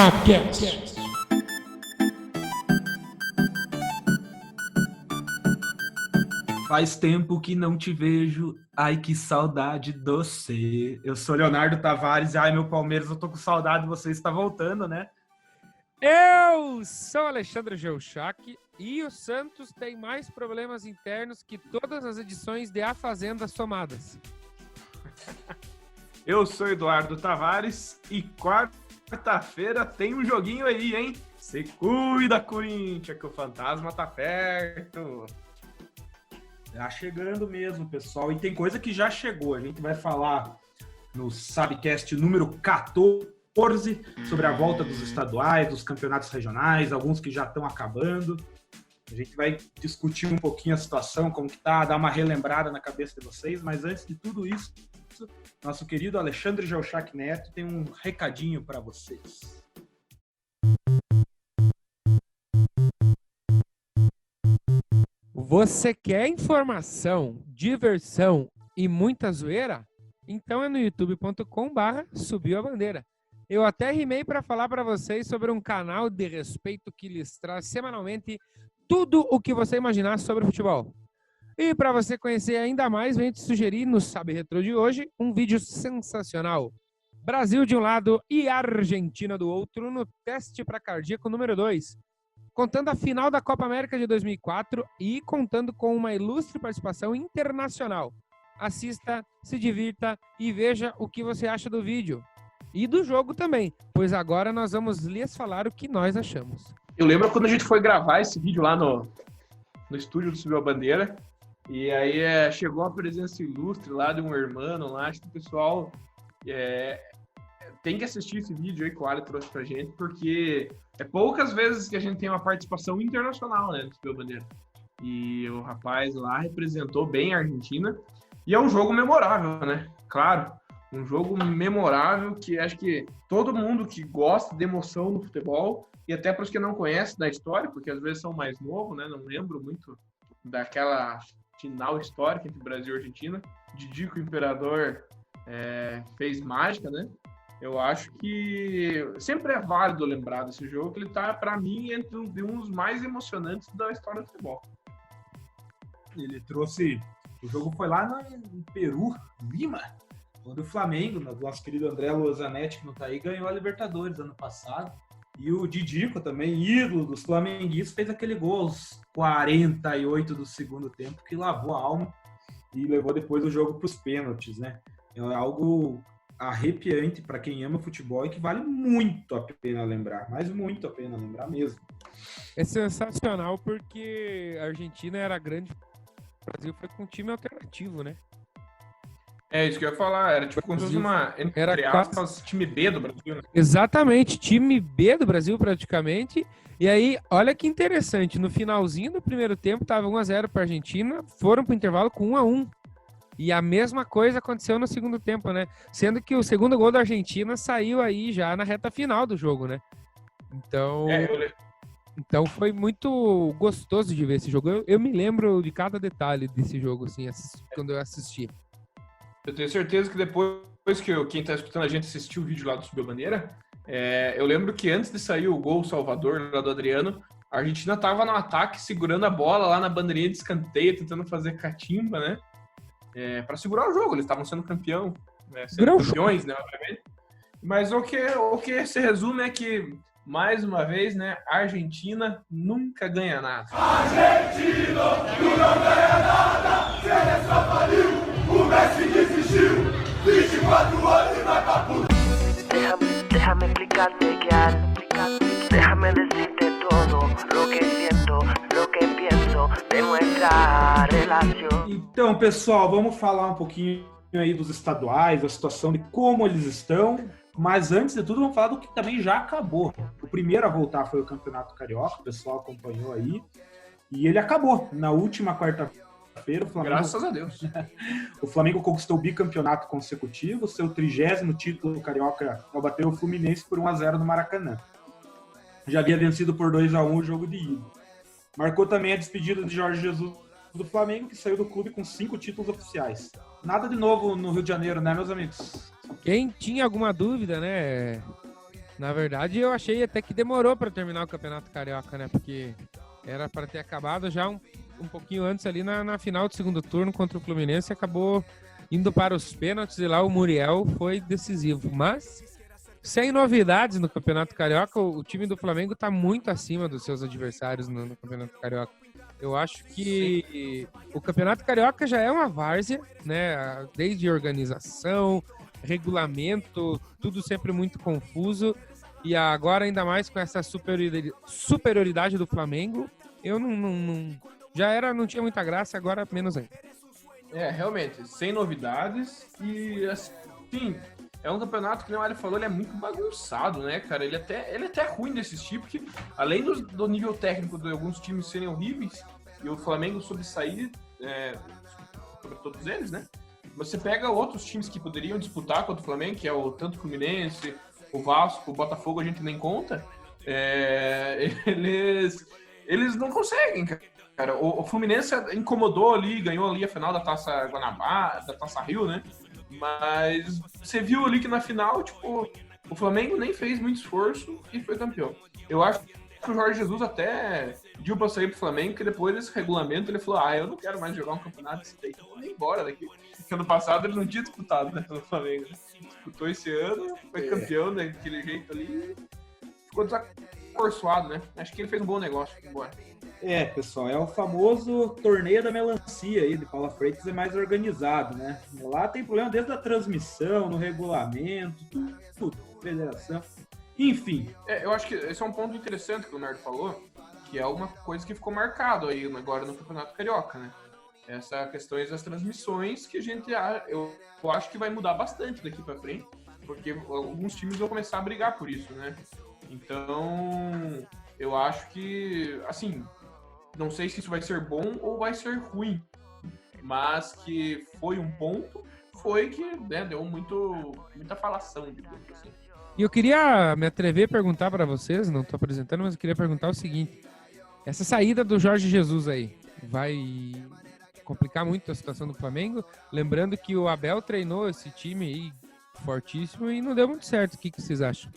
Sabcast. Faz tempo que não te vejo, ai que saudade doce. Eu sou Leonardo Tavares, ai meu Palmeiras, eu tô com saudade, você está voltando, né? Eu sou Alexandre Geuchac e o Santos tem mais problemas internos que todas as edições de A Fazenda somadas. Eu sou Eduardo Tavares e quarta-feira tem um joguinho aí, hein? Se cuida, Corinthians, que o fantasma tá perto. Tá chegando mesmo, pessoal. E tem coisa que já chegou. A gente vai falar no Sabcast número 14 sobre a volta dos estaduais, dos campeonatos regionais, alguns que já estão acabando. A gente vai discutir um pouquinho a situação, como que tá, dar uma relembrada na cabeça de vocês. Mas antes de tudo isso, nosso querido Alexandre Geuchac Neto tem um recadinho para vocês. Você quer informação, diversão e muita zoeira? Então é no youtube.com/subiuabandeira. Eu até rimei para falar para vocês sobre um canal de respeito que lhes traz semanalmente tudo o que você imaginar sobre futebol. E para você conhecer ainda mais, venho te sugerir no Sabe Retro de hoje um vídeo sensacional. Brasil de um lado e Argentina do outro no teste para cardíaco número 2. Contando a final da Copa América de 2004 e contando com uma ilustre participação internacional. Assista, se divirta e veja o que você acha do vídeo. E do jogo também, pois agora nós vamos lhes falar o que nós achamos. Eu lembro quando a gente foi gravar esse vídeo lá no estúdio do Subiu a Bandeira, e aí chegou a presença ilustre lá de um irmão lá, acho que o pessoal tem que assistir esse vídeo aí que o Ali trouxe pra gente, porque é poucas vezes que a gente tem uma participação internacional, né, do Subiu a Bandeira. E o rapaz lá representou bem a Argentina, e é um jogo memorável, né? Claro, um jogo memorável que acho que todo mundo que gosta de emoção no futebol, e até para os que não conhecem da história, porque às vezes são mais novos, né? Não lembro muito daquela final histórica entre Brasil e Argentina. Didico Imperador fez mágica, né? Eu acho que sempre é válido lembrar desse jogo, que ele tá, para mim, entre um dos mais emocionantes da história do futebol. Ele trouxe... O jogo foi lá no Peru, Lima, onde o Flamengo, nosso querido André Lozanetti, que não tá aí, ganhou a Libertadores ano passado. E o Didico também, ídolo dos flamenguistas, fez aquele gol aos 48 do segundo tempo, que lavou a alma e levou depois o jogo para os pênaltis, né? É algo arrepiante para quem ama futebol e que vale muito a pena lembrar, mas muito a pena lembrar mesmo. É sensacional porque a Argentina era grande, o Brasil foi com um time alternativo, né? É isso que eu ia falar, era tipo como se fosse uma, entre aspas, time B do Brasil, né? Exatamente, time B do Brasil praticamente. E aí, olha que interessante, no finalzinho do primeiro tempo tava 1-0 para a Argentina, foram para o intervalo com 1-1. E a mesma coisa aconteceu no segundo tempo, né? Sendo que o segundo gol da Argentina saiu aí já na reta final do jogo, né? Então foi muito gostoso de ver esse jogo. Eu me lembro de cada detalhe desse jogo, assim, quando eu assisti. Eu tenho certeza que depois que quem tá escutando a gente assistiu o vídeo lá do Subiu a Bandeira, eu lembro que antes de sair o gol Salvador lá do Adriano, a Argentina tava no ataque, segurando a bola lá na bandeirinha de escanteio, tentando fazer catimba, né? Para segurar o jogo, eles estavam sendo campeões, né, obviamente. Mas o que se resume é que, mais uma vez, né, a Argentina nunca ganha nada. Argentina nunca ganha nada, seleção faliu, o Messi desistiu, 24 anos e vai pra puta. Déjame explicarte que déjame decirte todo lo que siento, lo que pienso de nuestra relación. Então, pessoal, vamos falar um pouquinho aí dos estaduais, da situação de como eles estão, mas antes de tudo vamos falar do que também já acabou. O primeiro a voltar foi o Campeonato Carioca, o pessoal acompanhou aí, e ele acabou na última quarta-feira. Graças a Deus. O Flamengo conquistou o bicampeonato consecutivo, seu 30º título carioca ao bater o Fluminense por 1-0 no Maracanã. Já havia vencido por 2-1 o jogo de ida. Marcou também a despedida de Jorge Jesus do Flamengo, que saiu do clube com 5 títulos oficiais. Nada de novo no Rio de Janeiro, né, meus amigos? Quem tinha alguma dúvida, né? Na verdade, eu achei até que demorou para terminar o Campeonato Carioca, né? Porque... era para terminar o Campeonato Carioca, né? Porque era para ter acabado já um pouquinho antes ali na final do segundo turno contra o Fluminense. Acabou indo para os pênaltis e lá o Muriel foi decisivo. Mas, sem novidades no Campeonato Carioca, o time do Flamengo está muito acima dos seus adversários no Campeonato Carioca. Eu acho que o Campeonato Carioca já é uma várzea, né? Desde organização, regulamento, tudo sempre muito confuso. E agora, ainda mais com essa superioridade do Flamengo, eu não tinha muita graça, agora menos ainda. Realmente, sem novidades e, assim, é um campeonato que, como o Ali falou, ele é muito bagunçado, né, cara? Ele é até ruim desse tipo, porque além do nível técnico de alguns times serem horríveis e o Flamengo sobressair sobre todos eles, né? Você pega outros times que poderiam disputar contra o Flamengo, que é tanto o Fluminense, o Vasco, o Botafogo, a gente nem conta, eles não conseguem, cara. O Fluminense incomodou ali, ganhou ali a final da Taça Guanabara, da Taça Rio, né? Mas você viu ali que na final, tipo, o Flamengo nem fez muito esforço e foi campeão. Eu acho que o Jorge Jesus até pediu pra sair pro Flamengo, que depois desse regulamento ele falou, eu não quero mais jogar um campeonato desse daí, eu vou ir embora daqui. Porque ano passado ele não tinha disputado, né, pelo Flamengo. Disputou esse ano, foi campeão daquele jeito ali, ficou desacorçoado, né? Acho que ele fez um bom negócio, embora. Pessoal, é o famoso torneio da melancia aí de Paula Freitas, é mais organizado, né? Lá tem problema desde a transmissão, no regulamento, tudo, federação, enfim. Eu acho que esse é um ponto interessante que o Leonardo falou, que é uma coisa que ficou marcado aí agora no Campeonato Carioca, né? Essa questão das transmissões que eu acho que vai mudar bastante daqui pra frente, porque alguns times vão começar a brigar por isso, né? Então, eu acho que, assim, não sei se isso vai ser bom ou vai ser ruim, mas que foi um ponto, foi que, né, deu muita falação, digamos assim. E eu queria me atrever a perguntar para vocês, não estou apresentando, mas eu queria perguntar o seguinte: essa saída do Jorge Jesus aí vai complicar muito a situação do Flamengo? Lembrando que o Abel treinou esse time aí fortíssimo e não deu muito certo. O que vocês acham?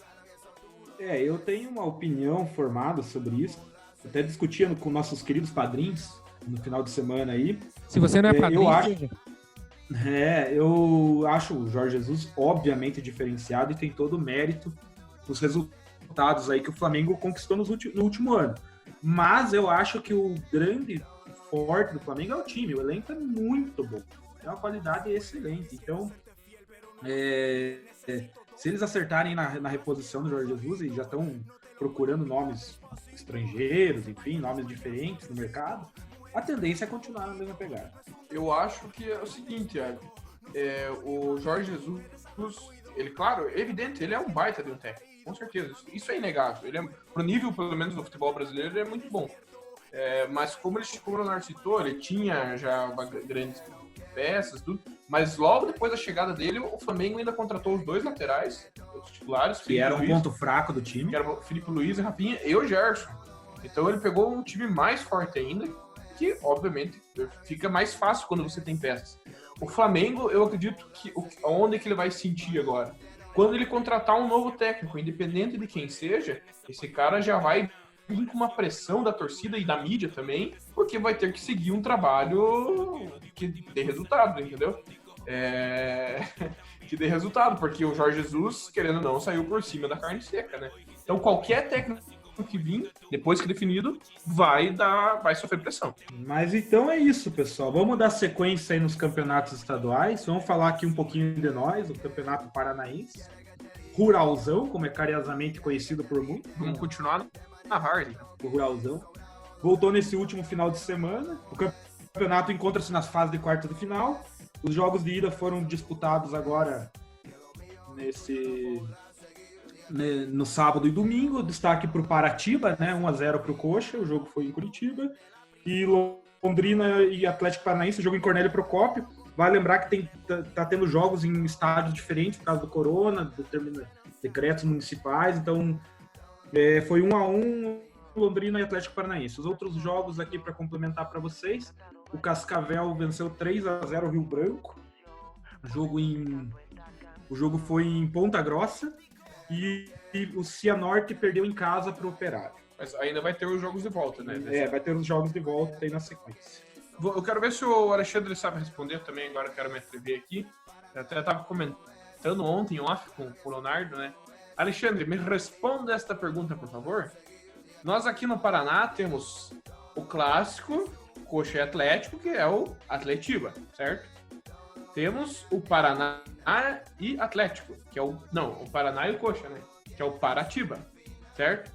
Eu tenho uma opinião formada sobre isso. Até discutindo com nossos queridos padrinhos no final de semana aí. Se você não é padrinho, eu acho o Jorge Jesus obviamente diferenciado e tem todo o mérito dos resultados aí que o Flamengo conquistou no último ano. Mas eu acho que o grande forte do Flamengo é o time. O elenco é muito bom. Tem uma qualidade excelente. Então, se eles acertarem na reposição do Jorge Jesus e já estão procurando nomes estrangeiros, enfim, nomes diferentes no mercado, a tendência é continuar na mesma pegada. Eu acho que é o seguinte, o Jorge Jesus, ele, claro, é evidente, ele é um baita de um técnico, com certeza, isso é inegável. Ele pro nível, pelo menos, do futebol brasileiro, ele é muito bom. Mas como o Leonardo citou, ele tinha já grandes peças, tudo, mas logo depois da chegada dele, o Flamengo ainda contratou os dois laterais, os titulares, que era um ponto fraco do time, que era o Felipe Luiz e Rafinha e o Gerson. Então ele pegou um time mais forte ainda, que obviamente fica mais fácil quando você tem peças. O Flamengo, eu acredito que onde que ele vai sentir agora? Quando ele contratar um novo técnico, independente de quem seja, esse cara já vai vir com uma pressão da torcida e da mídia também, porque vai ter que seguir um trabalho que dê resultado, entendeu? Que dê resultado, porque o Jorge Jesus, querendo ou não, saiu por cima da carne seca, né? Então qualquer técnico que vir, depois que definido, vai sofrer pressão. Mas então é isso, pessoal. Vamos dar sequência aí nos campeonatos estaduais. Vamos falar aqui um pouquinho de nós, o Campeonato Paranaense. Ruralzão, como é carinhosamente conhecido por muitos. Vamos continuar na Hardy. O Ruralzão. Voltou nesse último final de semana. O campeonato encontra-se nas fases de quarta de final. Os jogos de ida foram disputados agora no sábado e domingo. Destaque para o Paratiba, né? 1-0 para o Coxa. O jogo foi em Curitiba. E Londrina e Atlético Paranaense, o jogo em Cornélio Procópio. Vale lembrar que tá tendo jogos em estádios diferentes por causa do corona, decretos municipais. Então, foi 1-1 Londrina e Atlético Paranaense. Os outros jogos aqui para complementar para vocês: o Cascavel venceu 3-0 o Rio Branco. O jogo foi em Ponta Grossa. e o Cianorte perdeu em casa para o Operário. Mas ainda vai ter os jogos de volta, né? Vai ter os jogos de volta aí na sequência. Eu quero ver se o Alexandre sabe responder também, agora eu quero me atrever aqui. Eu até estava comentando ontem off com o Leonardo, né? Alexandre, me responda esta pergunta, por favor. Nós aqui no Paraná temos o clássico Coxa e Atlético, que é o Atletiba, certo? Temos o Paraná e Atlético, que é o Paraná e o Coxa, né? Que é o Paratiba, certo?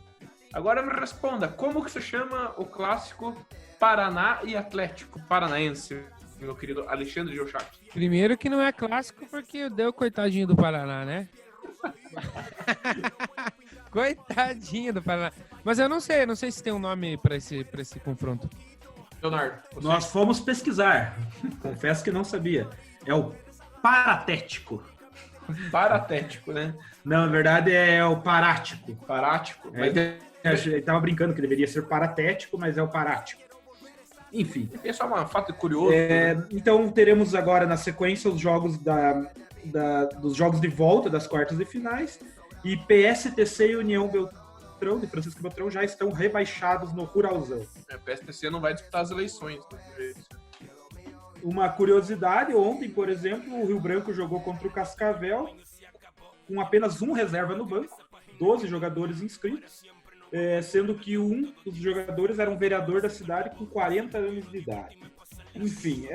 Agora me responda, como que se chama o clássico Paraná e Atlético Paranaense, meu querido Alexandre Geuchac? Primeiro que não é clássico porque deu coitadinho do Paraná, né? Coitadinho do Paraná. Mas eu não sei se tem um nome para esse confronto. Leonardo, Nós fomos pesquisar. Confesso que não sabia. É o Paratético. Paratético, né? Não, na verdade é o Parático. Parático. Ele tava brincando que deveria ser Paratético, mas é o Parático. Enfim. É só um fato curioso. Então teremos agora na sequência os jogos dos jogos de volta das quartas de finais. E PSTC e União Beltrão, de Francisco Beltrão, já estão rebaixados no Ruralzão. PSTC não vai disputar as eleições. Uma curiosidade, ontem, por exemplo, o Rio Branco jogou contra o Cascavel com apenas um reserva no banco, 12 jogadores inscritos, sendo que um dos jogadores era um vereador da cidade com 40 anos de idade. Enfim,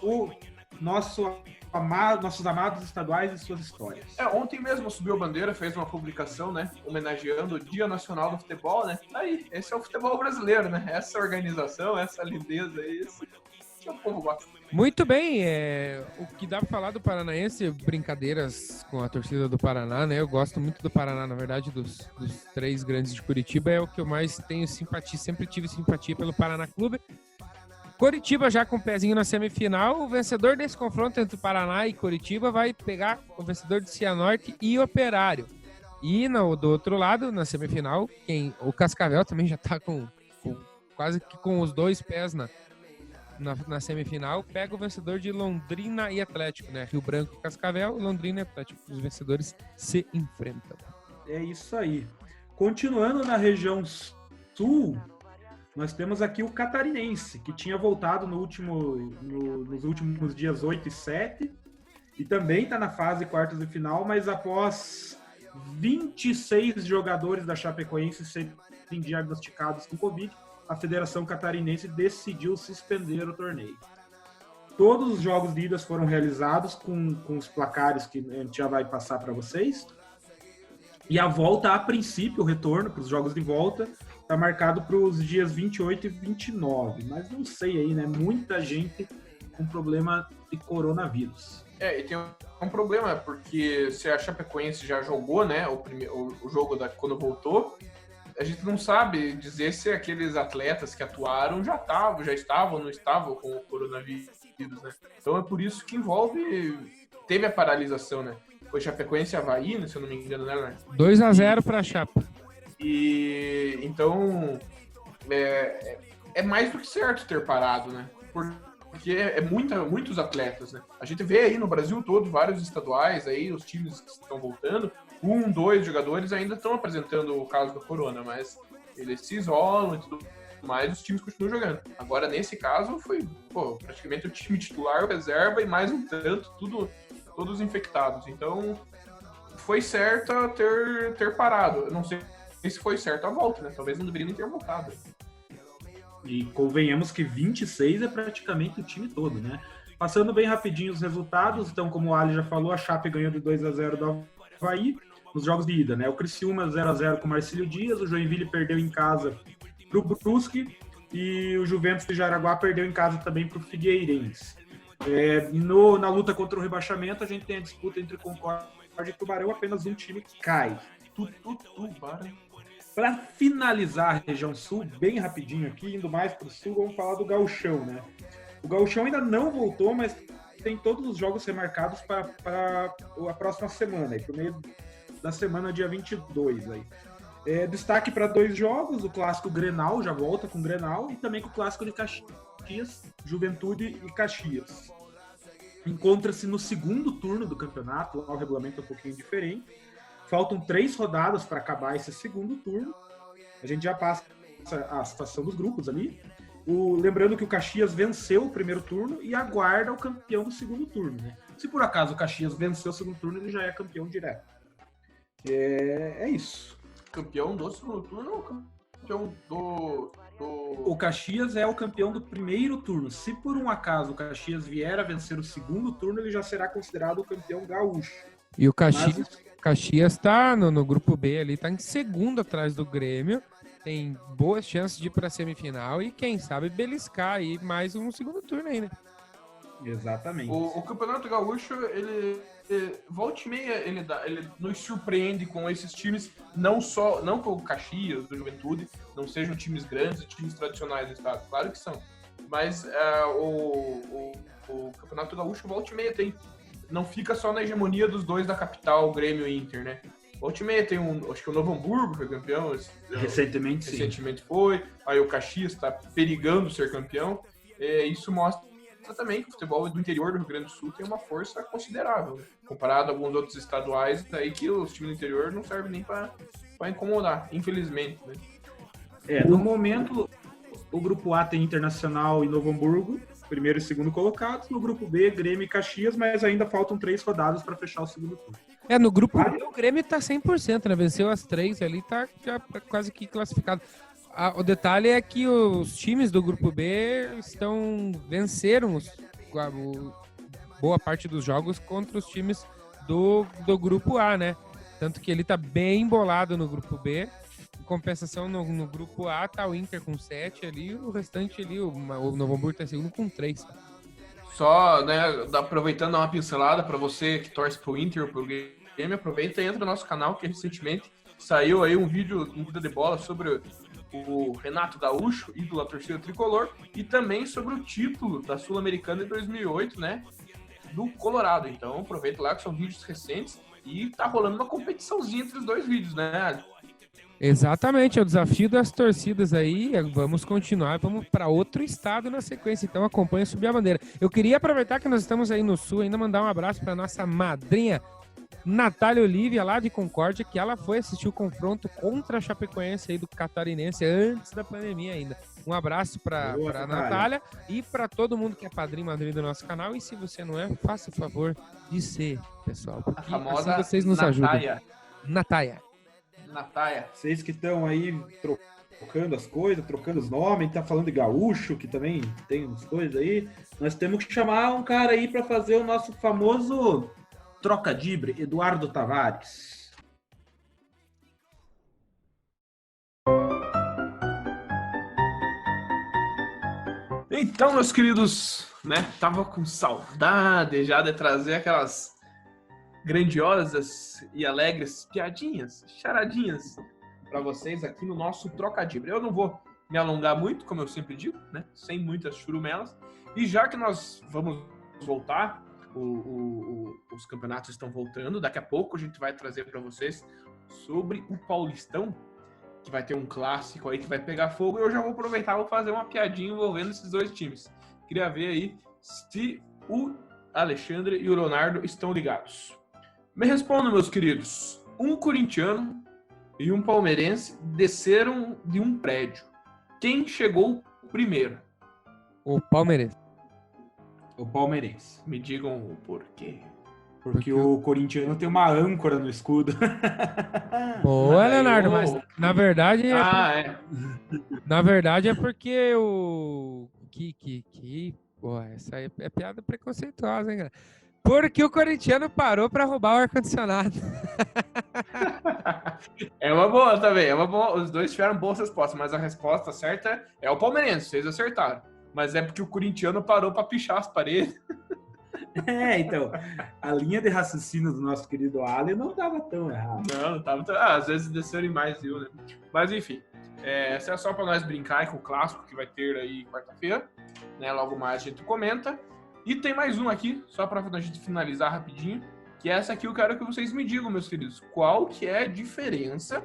o nossos amados estaduais e suas histórias. Ontem mesmo Subiu a Bandeira fez uma publicação, né, homenageando o Dia Nacional do Futebol, né? Aí, esse é o futebol brasileiro, né? Essa organização, essa lindeza, isso que o povo gosta. Muito bem, o que dá pra falar do Paranaense, brincadeiras com a torcida do Paraná, né? Eu gosto muito do Paraná, na verdade, dos três grandes de Curitiba, é o que eu mais tenho simpatia, sempre tive simpatia pelo Paraná Clube. Curitiba já com o pezinho na semifinal, o vencedor desse confronto entre Paraná e Curitiba vai pegar o vencedor de Cianorte e Operário. E do outro lado, na semifinal, o Cascavel também já tá quase que com os dois pés na semifinal, pega o vencedor de Londrina e Atlético, né? Rio Branco e Cascavel, Londrina e Atlético. Os vencedores se enfrentam. É isso aí. Continuando na região sul, nós temos aqui o Catarinense, que tinha voltado nos últimos dias 8 e 7, e também está na fase quartas de final, mas após 26 jogadores da Chapecoense serem diagnosticados com Covid, a Federação Catarinense decidiu suspender o torneio. Todos os jogos de idas foram realizados com os placares que a gente já vai passar para vocês. E a volta, a princípio, o retorno para os jogos de volta, está marcado para os dias 28 e 29. Mas não sei aí, né? Muita gente com problema de coronavírus. E tem um problema, porque se a Chapecoense já jogou, né, o jogo quando voltou, a gente não sabe dizer se aqueles atletas que atuaram já estavam, não estavam com o coronavírus, né? Então é por isso que teve a paralisação, né? Foi Chapecoense e Avaí, né, se eu não me engano, né, Leonardo? 2-0 para a Chapa. E então é mais do que certo ter parado, né? Porque muitos atletas, né? A gente vê aí no Brasil todo vários estaduais aí, os times que estão voltando, 2 jogadores ainda estão apresentando o caso do corona, mas eles se isolam e tudo mais, os times continuam jogando. Agora, nesse caso, foi praticamente o time titular, o reserva e mais um tanto, todos infectados. Então, foi certo ter parado. Eu não sei se foi certo a volta, né? Talvez não deveria nem ter voltado. E convenhamos que 26 é praticamente o time todo, né? Passando bem rapidinho os resultados, então, como o Ali já falou, a Chape ganhou de 2-0 do Avaí nos jogos de ida, né? O Criciúma 0-0 com o Marcílio Dias, o Joinville perdeu em casa pro Brusque e o Juventus de Jaraguá perdeu em casa também pro Figueirense. Na luta contra o rebaixamento, a gente tem a disputa entre Concórdia e Tubarão, apenas um time cai. Tubarão. Para finalizar a região sul, bem rapidinho aqui, indo mais para o sul, vamos falar do Gauchão, né? O Gauchão ainda não voltou, mas tem todos os jogos remarcados para a próxima semana, aí, por meio da semana dia 22. Aí. Destaque para 2 jogos, o clássico Grenal, já volta com o Grenal, e também com o clássico de Caxias, Juventude e Caxias. Encontra-se no segundo turno do campeonato, lá o regulamento é um pouquinho diferente. Faltam 3 rodadas para acabar esse segundo turno. A gente já passa a situação dos grupos ali. Lembrando que o Caxias venceu o primeiro turno e aguarda o campeão do segundo turno, né? Se por acaso o Caxias venceu o segundo turno, ele já é campeão direto. É isso. Campeão do segundo turno ou campeão do... O Caxias é o campeão do primeiro turno. Se por um acaso o Caxias vier a vencer o segundo turno, ele já será considerado o campeão gaúcho. E o Caxias tá no grupo B ali, tá em segundo atrás do Grêmio. Tem boas chances de ir pra semifinal e quem sabe beliscar aí mais um segundo turno aí, né? Exatamente. O Campeonato Gaúcho, ele volta e meia, ele nos surpreende com esses times, não que o Caxias, do Juventude, não sejam times grandes, times tradicionais do estado, claro que são, mas o Campeonato Gaúcho volta e meia não fica só na hegemonia dos dois da capital, Grêmio e Inter, né? Volta e meia tem acho que o Novo Hamburgo foi campeão, recentemente foi, aí o Caxias está perigando ser campeão, isso mostra também que o futebol do interior do Rio Grande do Sul tem uma força considerável, né? Comparado a alguns outros estaduais, aí que os times do interior não servem nem para incomodar, infelizmente, né? No momento, o grupo A tem Internacional e Novo Hamburgo, primeiro e segundo colocados. No grupo B, Grêmio e Caxias, mas ainda faltam 3 rodadas para fechar o segundo turno. No grupo B, o Grêmio tá 100%, né? Venceu as 3 ali, tá já quase que classificado. O detalhe é que os times do grupo B venceram boa parte dos jogos contra os times do grupo A, né? Tanto que ele tá bem embolado no grupo B. Em compensação, no grupo A tá o Inter com 7 ali, o restante ali, o Novo Hamburgo tá segundo com 3. Só, né, aproveitando uma pincelada para você que torce pro Inter ou pro Grêmio, aproveita e entra no nosso canal, que recentemente saiu aí um vídeo de bola sobre o Renato Gaúcho, ídolo da torcida tricolor, e também sobre o título da Sul-Americana de 2008, né, do Colorado. Então aproveita lá que são vídeos recentes e tá rolando uma competiçãozinha entre os dois vídeos, né? Exatamente, é o desafio das torcidas aí. Vamos continuar, vamos para outro estado na sequência, então acompanha Subir a Bandeira. Eu queria aproveitar que nós estamos aí no Sul, ainda mandar um abraço para nossa madrinha Natália Olívia, lá de Concórdia, que ela foi assistir o confronto contra a Chapecoense aí do Catarinense antes da pandemia ainda. Um abraço para a Natália e para todo mundo que é padrinho e madrinha do nosso canal. E se você não é, faça o favor de ser, pessoal, porque a famosa assim vocês nos ajudam. Natália. Vocês que estão aí trocando as coisas, trocando os nomes, tá falando de gaúcho, que também tem uns coisas aí, nós temos que chamar um cara aí para fazer o nosso famoso trocadibre, Eduardo Tavares. Então, meus queridos, né, tava com saudade já de trazer aquelas grandiosas e alegres piadinhas, charadinhas para vocês aqui no nosso trocadibre. Eu não vou me alongar muito, como eu sempre digo, né, sem muitas churumelas, e já que nós vamos voltar, os campeonatos estão voltando. Daqui a pouco a gente vai trazer para vocês sobre o Paulistão, que vai ter um clássico aí que vai pegar fogo. E eu já vou aproveitar e vou fazer uma piadinha envolvendo esses dois times. Queria ver aí se o Alexandre e o Leonardo estão ligados. Me respondam, meus queridos. Um corintiano e um palmeirense desceram de um prédio. Quem chegou primeiro? O palmeirense. O palmeirense. Me digam o porquê. Porque o corintiano tem uma âncora no escudo. Boa, Leonardo, mas na verdade Na verdade é porque Pô, essa aí é piada preconceituosa, hein, cara? Porque o corintiano parou para roubar o ar-condicionado. É uma boa também, é uma boa. Os dois tiveram boas respostas, mas a resposta certa é o palmeirense, vocês acertaram. Mas é porque o corintiano parou para pichar as paredes. Então, a linha de raciocínio do nosso querido Ali não estava tão errada. Não estava tão... às vezes desceram em mais, viu, né? Mas enfim, essa é só para nós brincar com o clássico que vai ter aí quarta-feira, né? Logo mais a gente comenta. E tem mais um aqui, só para a gente finalizar rapidinho, que essa aqui eu quero que vocês me digam, meus queridos, qual que é a diferença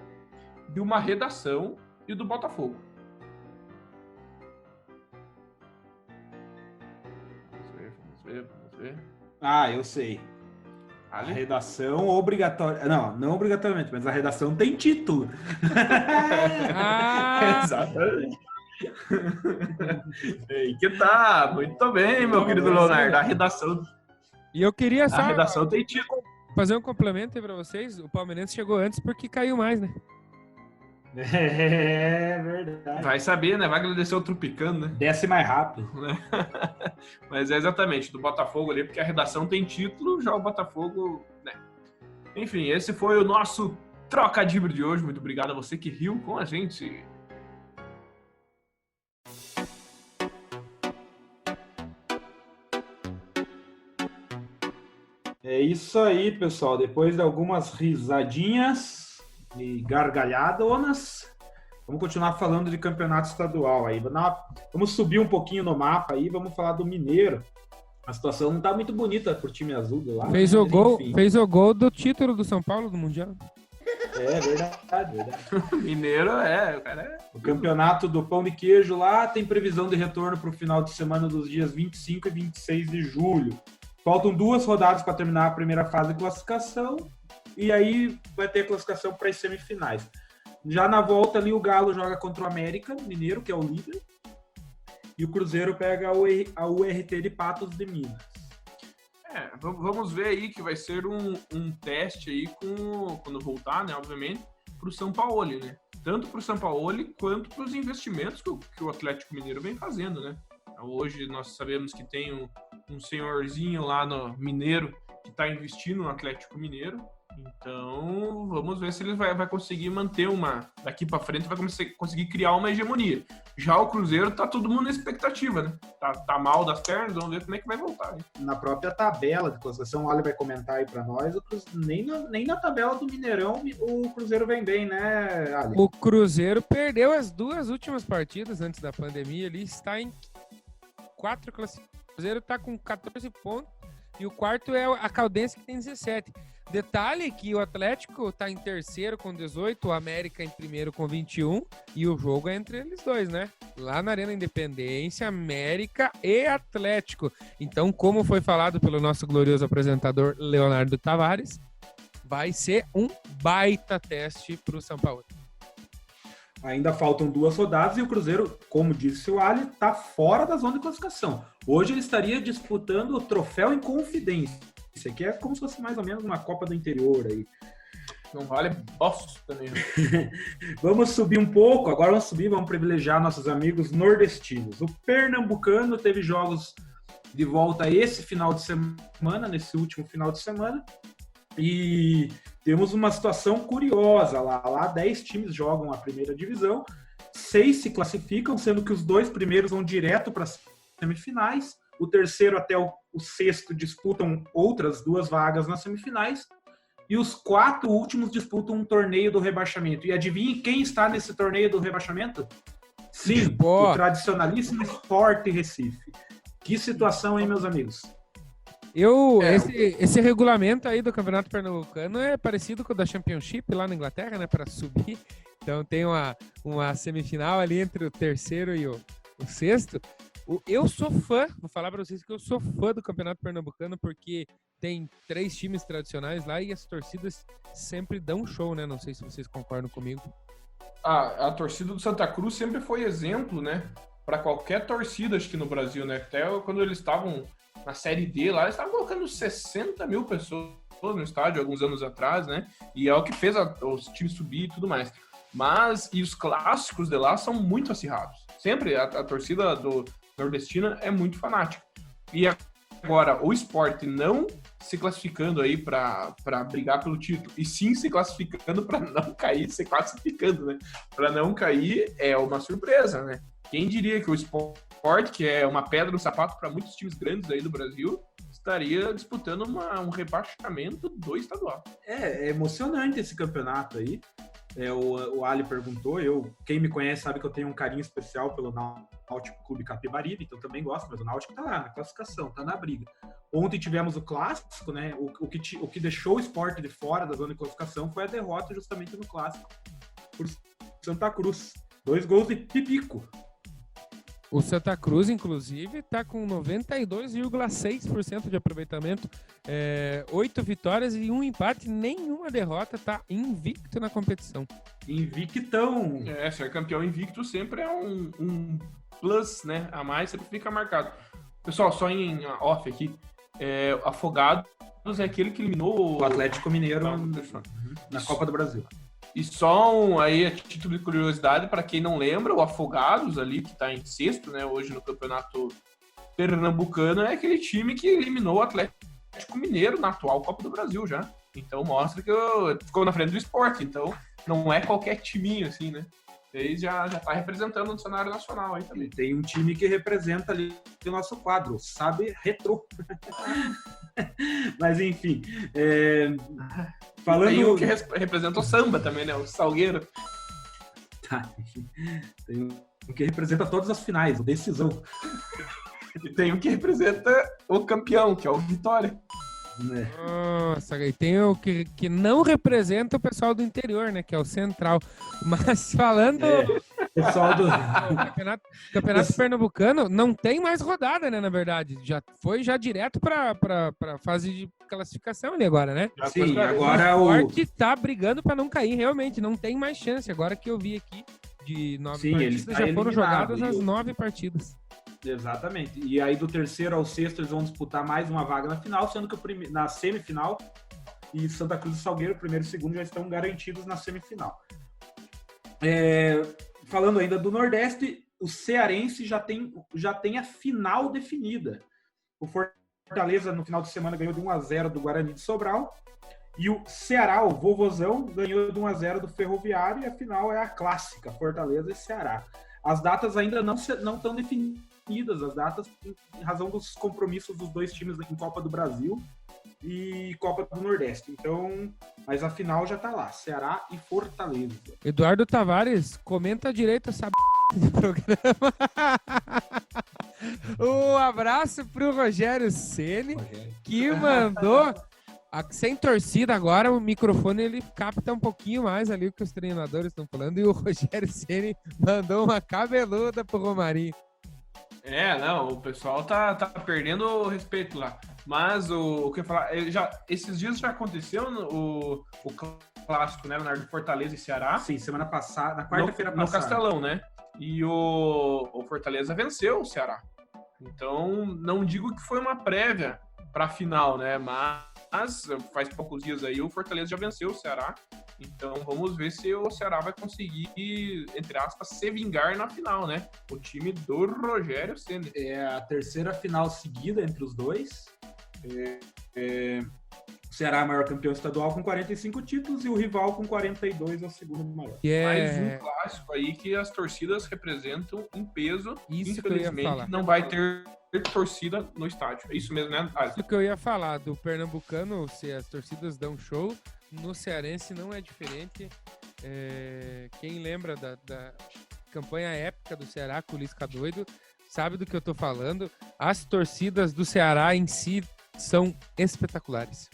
de uma redação e do Botafogo? Vamos ver. Ah, eu sei. A redação obrigatória. Não obrigatoriamente, mas a redação tem título. Exatamente. Aí que tá. Muito bem, meu querido Leonardo. A redação tem título. Fazer um complemento aí pra vocês. O Palmeirense chegou antes porque caiu mais, né? É verdade. Vai saber, né? Vai agradecer o Tropicano, né? Desce mais rápido. Mas é exatamente, do Botafogo ali, porque a redação tem título, já o Botafogo, né? Enfim, esse foi o nosso Trocadilho de hoje. Muito obrigado a você que riu com a gente. É isso aí, pessoal. Depois de algumas risadinhas e gargalhadonas, vamos continuar falando de campeonato estadual aí. Vamos subir um pouquinho no mapa aí, vamos falar do Mineiro. A situação não tá muito bonita pro time azul do lado. Fez o gol do título do São Paulo do Mundial. É verdade. Mineiro cara. O campeonato do Pão de Queijo lá tem previsão de retorno para o final de semana dos dias 25 e 26 de julho. Faltam 2 rodadas para terminar a primeira fase de classificação e aí vai ter a classificação para as semifinais. Já na volta ali o Galo joga contra o América Mineiro, que é o líder, e o Cruzeiro pega a URT de Patos de Minas. Vamos ver aí que vai ser um teste aí quando voltar, né, obviamente, para o São Paulo, né? Tanto para o São Paulo quanto para os investimentos que o Atlético Mineiro vem fazendo, né? Hoje nós sabemos que tem um senhorzinho lá no Mineiro que está investindo no Atlético Mineiro. Então, vamos ver se ele vai conseguir manter daqui para frente, vai conseguir criar uma hegemonia. Já o Cruzeiro tá todo mundo na expectativa, né? Tá mal das pernas, vamos ver como é que vai voltar, né? Na própria tabela de classificação, o Ali vai comentar aí para nós, nem na tabela do Mineirão o Cruzeiro vem bem, né, Ali? O Cruzeiro perdeu as 2 últimas partidas antes da pandemia, ele está em 4 classificações. O Cruzeiro tá com 14 pontos e o quarto é a Caldense, que tem 17. Detalhe que o Atlético tá em terceiro com 18, o América em primeiro com 21 e o jogo é entre eles dois, né? Lá na Arena Independência, América e Atlético. Então, como foi falado pelo nosso glorioso apresentador Leonardo Tavares, vai ser um baita teste pro São Paulo. Ainda faltam 2 rodadas e o Cruzeiro, como disse o Ali, tá fora da zona de classificação. Hoje ele estaria disputando o troféu em confidência. Isso aqui é como se fosse mais ou menos uma Copa do Interior aí. Não vale bosta mesmo. Vamos subir um pouco, agora vamos privilegiar nossos amigos nordestinos. O Pernambucano teve jogos de volta esse final de semana, nesse último final de semana, e temos uma situação curiosa lá 10 times jogam a primeira divisão, 6 se classificam, sendo que os 2 primeiros vão direto para as semifinais, o terceiro até o 6º disputam outras 2 vagas nas semifinais, e os 4 últimos disputam um torneio do rebaixamento. E adivinhe quem está nesse torneio do rebaixamento? Sim, o tradicionalíssimo Sport Recife. Que situação, hein, meus amigos? Esse regulamento aí do Campeonato Pernambucano é parecido com o da Championship lá na Inglaterra, né, para subir. Então tem uma semifinal ali entre o terceiro e o 6º. Eu sou fã, vou falar para vocês que eu sou fã do Campeonato Pernambucano porque tem 3 times tradicionais lá e as torcidas sempre dão show, né? Não sei se vocês concordam comigo. A torcida do Santa Cruz sempre foi exemplo, né? Para qualquer torcida, acho que no Brasil, né? Até quando eles estavam na Série D lá, eles estavam colocando 60 mil pessoas no estádio alguns anos atrás, né? E é o que fez os times subir e tudo mais. E os clássicos de lá são muito acirrados. Sempre a torcida do nordestina é muito fanática. E agora, o Sport não se classificando aí para brigar pelo título, e sim se classificando para não cair, se classificando, né? Para não cair é uma surpresa, né? Quem diria que o Sport, que é uma pedra no sapato para muitos times grandes aí do Brasil, estaria disputando um rebaixamento do estadual. É emocionante esse campeonato aí. O Ali perguntou, quem me conhece sabe que eu tenho um carinho especial pelo Náutico Clube Capibaribe, então eu também gosto, mas o Náutico tá lá na classificação, tá na briga. Ontem tivemos o clássico, né? O que deixou o Sport de fora da zona de classificação foi a derrota justamente no clássico por Santa Cruz. 2 gols de Pipico. O Santa Cruz, inclusive, está com 92,6% de aproveitamento, 8 vitórias e 1 empate, nenhuma derrota, tá invicto na competição. Invictão. Ser campeão invicto sempre é um plus, né? A mais sempre fica marcado. Pessoal, só em off aqui, Afogados é aquele que eliminou O Atlético Mineiro na Copa do Brasil. E só aí, a título de curiosidade, para quem não lembra, o Afogados ali, que está em sexto, né, hoje no Campeonato Pernambucano, é aquele time que eliminou o Atlético Mineiro na atual Copa do Brasil já. Então mostra que ficou na frente do Sport. Então não é qualquer timinho assim, né? Ele já está representando no cenário nacional aí também. Tem um time que representa ali o nosso quadro, sabe? Retrô. Mas enfim, falando... Tem um que representa o samba também, né? O Salgueiro. Tá. Tem um que representa todas as finais, o Decisão. E tem um que representa o campeão, que é o Vitória. Né? Nossa, e tem o que não representa o pessoal do interior, né? Que é o Central. Mas falando... Pessoal do... Campeonato Pernambucano não tem mais rodada, né? Na verdade, já foi direto para fase de classificação ali agora, né? Sim, agora o Sport tá brigando para não cair, realmente, não tem mais chance. Agora que eu vi aqui de 9 partidas, já foram jogadas as 9 partidas. Exatamente. E aí do terceiro ao sexto eles vão disputar mais uma vaga na final, sendo que na semifinal e Santa Cruz e Salgueiro, primeiro e segundo, já estão garantidos na semifinal. Falando ainda do Nordeste, o cearense já tem a final definida. O Fortaleza, no final de semana, ganhou de 1-0 do Guarani de Sobral. E o Ceará, o Vovozão, ganhou de 1-0 do Ferroviário. E a final é a clássica, Fortaleza e Ceará. As datas ainda não estão definidas, as datas em razão dos compromissos dos dois times em Copa do Brasil e Copa do Nordeste. Então, mas a final já tá lá, Ceará e Fortaleza. Eduardo Tavares, comenta direito essa do programa. Um abraço pro Rogério Ceni, que mandou... Sem torcida agora, o microfone ele capta um pouquinho mais ali o que os treinadores estão falando, e o Rogério Ceni mandou uma cabeluda pro Romarinho. Não, o pessoal tá perdendo o respeito lá. Mas o que eu ia falar, esses dias já aconteceu o clássico, né, Leonardo, Fortaleza e Ceará. Sim, semana passada, na quarta-feira passada. No Castelão, né? E o Fortaleza venceu o Ceará. Então, não digo que foi uma prévia para a final, né? Mas faz poucos dias aí o Fortaleza já venceu o Ceará. Então vamos ver se o Ceará vai conseguir, entre aspas, se vingar na final, né? O time do Rogério Ceni. É a terceira final seguida entre os dois. O Ceará é o maior campeão estadual com 45 títulos e o rival com 42 é o segundo maior. Mais um clássico aí que as torcidas representam em peso. Isso infelizmente não vai ter torcida no estádio. É isso mesmo, né? Isso que eu ia falar, do pernambucano, se as torcidas dão show, no cearense não é diferente. Quem lembra da campanha épica do Ceará com o Lisca Doido, sabe do que eu tô falando. As torcidas do Ceará em si são espetaculares.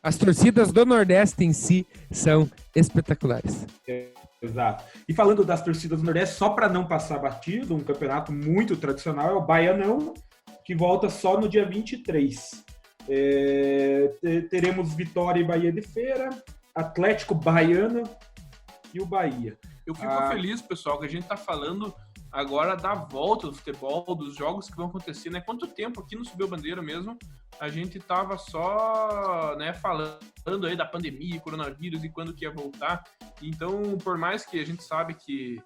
As torcidas do Nordeste em si são espetaculares. Exato. E falando das torcidas do Nordeste, só para não passar batido, um campeonato muito tradicional é o Baianão, que volta só no dia 23. Teremos Vitória e Bahia de Feira, Atlético Baiano e o Bahia. Eu fico feliz, pessoal, que a gente tá falando agora da volta do futebol, dos jogos que vão acontecer, né? Quanto tempo aqui no Subiu Bandeira mesmo, a gente tava só, né, falando aí da pandemia, coronavírus e quando que ia voltar. Então, por mais que a gente sabe que